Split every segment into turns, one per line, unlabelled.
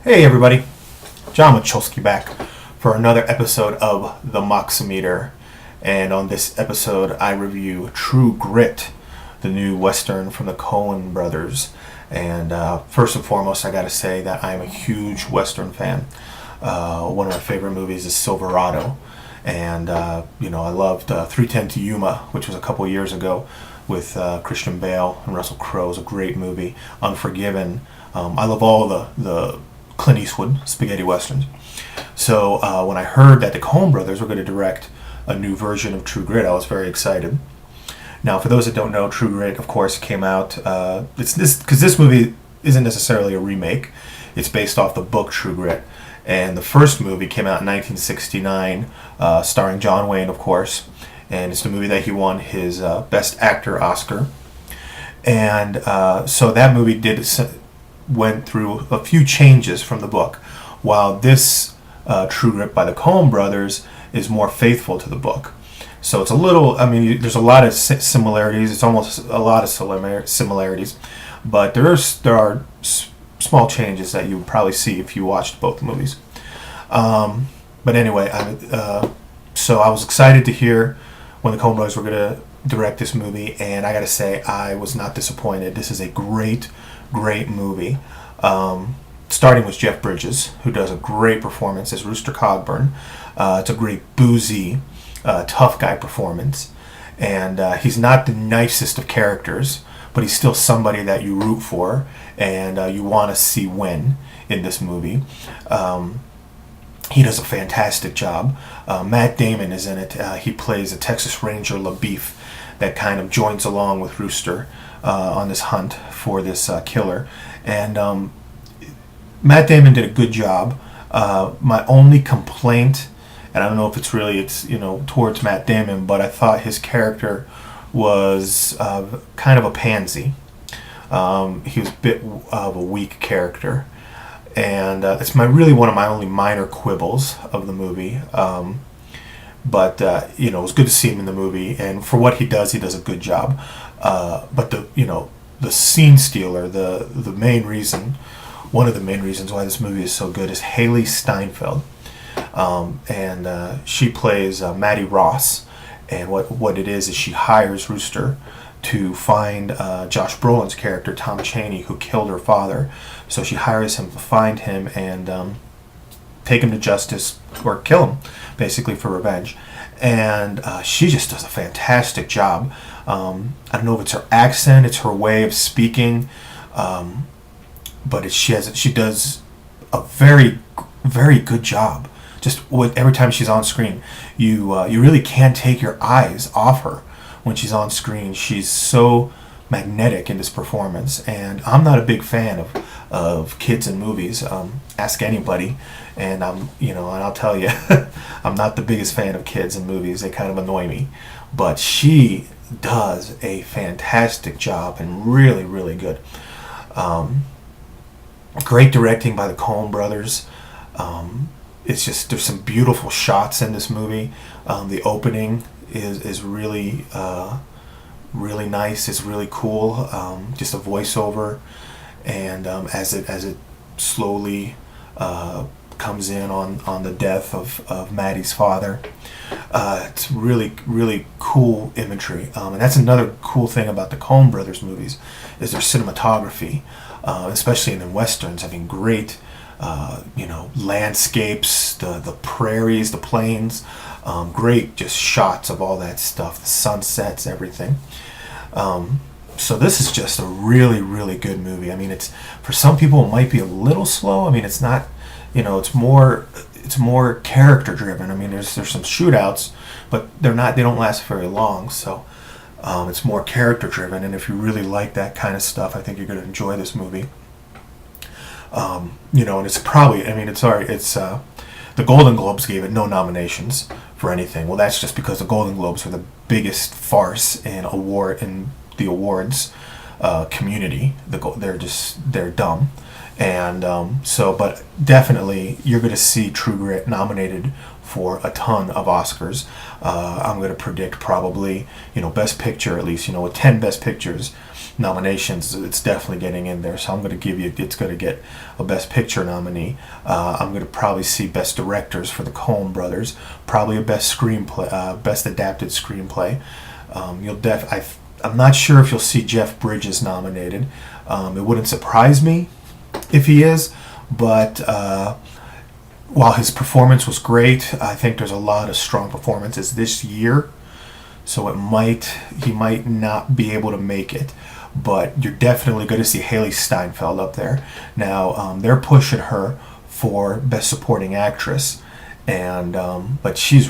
Hey everybody, John Wachowski back for another episode of The Moximeter. And on this episode, I review True Grit, the new Western from the Coen brothers. And first and foremost, I gotta say that I'm a huge Western fan. One of my favorite movies is Silverado. And, I loved 310 to Yuma, which was a couple years ago with Christian Bale and Russell Crowe. It was a great movie. Unforgiven. I love all the Clint Eastwood spaghetti westerns. So when I heard that the Coen brothers were going to direct a new version of True Grit, I was very excited. Now, for those that don't know, True Grit, of course, came out. It's this because this movie isn't necessarily a remake. It's based off the book True Grit, and the first movie came out in 1969, starring John Wayne, of course, and it's the movie that he won his Best Actor Oscar. And so that movie went through a few changes from the book, while this True Grit by the Coen brothers is more faithful to the book. So it's a little, there's a lot of similarities. It's almost a lot of similarities, but there are small changes that you would probably see if you watched both movies. But anyway, so I was excited to hear when the Coen brothers were going to direct this movie, and I got to say, I was not disappointed. This is a great movie. Starting with Jeff Bridges, who does a great performance as Rooster Cogburn. It's a great boozy, tough guy performance, and he's not the nicest of characters, but he's still somebody that you root for and you want to see win in this movie. He does a fantastic job. Matt Damon is in it. He plays a Texas Ranger LaBeef that kind of joins along with Rooster on this hunt for this killer. And Matt Damon did a good job. My only complaint, and I don't know if it's towards Matt Damon, but I thought his character was kind of a pansy. He was a bit of a weak character. And it's really one of my only minor quibbles of the movie. But it was good to see him in the movie, and for what he does a good job. But the scene stealer, the main reason, one of the main reasons why this movie is so good is Haley Steinfeld, and she plays Maddie Ross. And what it is she hires Rooster to find Josh Brolin's character, Tom Chaney, who killed her father. So she hires him to find him and take him to justice, or kill him, basically, for revenge. And she just does a fantastic job. I don't know if it's her accent, it's her way of speaking, but she does a very, very good job. Just every time she's on screen, you really can't take your eyes off her when she's on screen. She's so magnetic in this performance, and I'm not a big fan of kids in movies. Ask anybody, and and I'll tell you, I'm not the biggest fan of kids in movies. They kind of annoy me, but she does a fantastic job and really, really good. Great directing by the Coen brothers. It's just, there's some beautiful shots in this movie. The opening is really really nice. It's really cool. Just a voiceover, and as it slowly comes in on the death of Maddie's father, it's really, really cool imagery. And that's another cool thing about the Coen brothers movies is their cinematography, especially in the westerns, having great landscapes, the prairies, the plains, great just shots of all that stuff, the sunsets, everything. So this is just a really, really good movie. It's, for some people it might be a little slow. It's not, it's more character driven. There's some shootouts, but they don't last very long. So it's more character driven, and if you really like that kind of stuff, I think you're going to enjoy this movie. And it's probably, the Golden Globes gave it no nominations for anything. Well, that's just because the Golden Globes are the biggest farce in the awards community. They're dumb. And but definitely you're going to see True Grit nominated for a ton of Oscars. I'm going to predict probably, Best Picture at least, with 10 Best Pictures, nominations, it's definitely getting in there. So I'm going to give you, it's going to get a Best Picture nominee. I'm going to probably see Best Directors for the Coen Brothers, probably a Best Screenplay, Best Adapted Screenplay. I'm not sure if you'll see Jeff Bridges nominated. It wouldn't surprise me if he is, but while his performance was great, I think there's a lot of strong performances this year, so he might not be able to make it. But you're definitely going to see Haley Steinfeld up there. Now they're pushing her for Best Supporting Actress, and but she's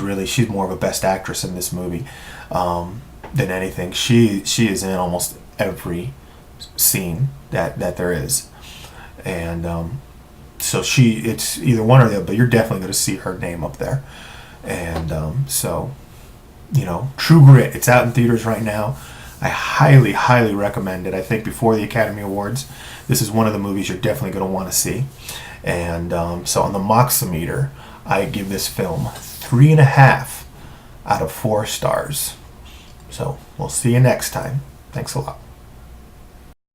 more of a Best Actress in this movie than anything. She is in almost every scene that there is, and so it's either one or the other. But you're definitely going to see her name up there, and so True Grit. It's out in theaters right now. I highly, highly recommend it. I think before the Academy Awards, this is one of the movies you're definitely going to want to see. And so on the Moxometer, I give this film 3.5 out of 4 stars. So we'll see you next time. Thanks a lot.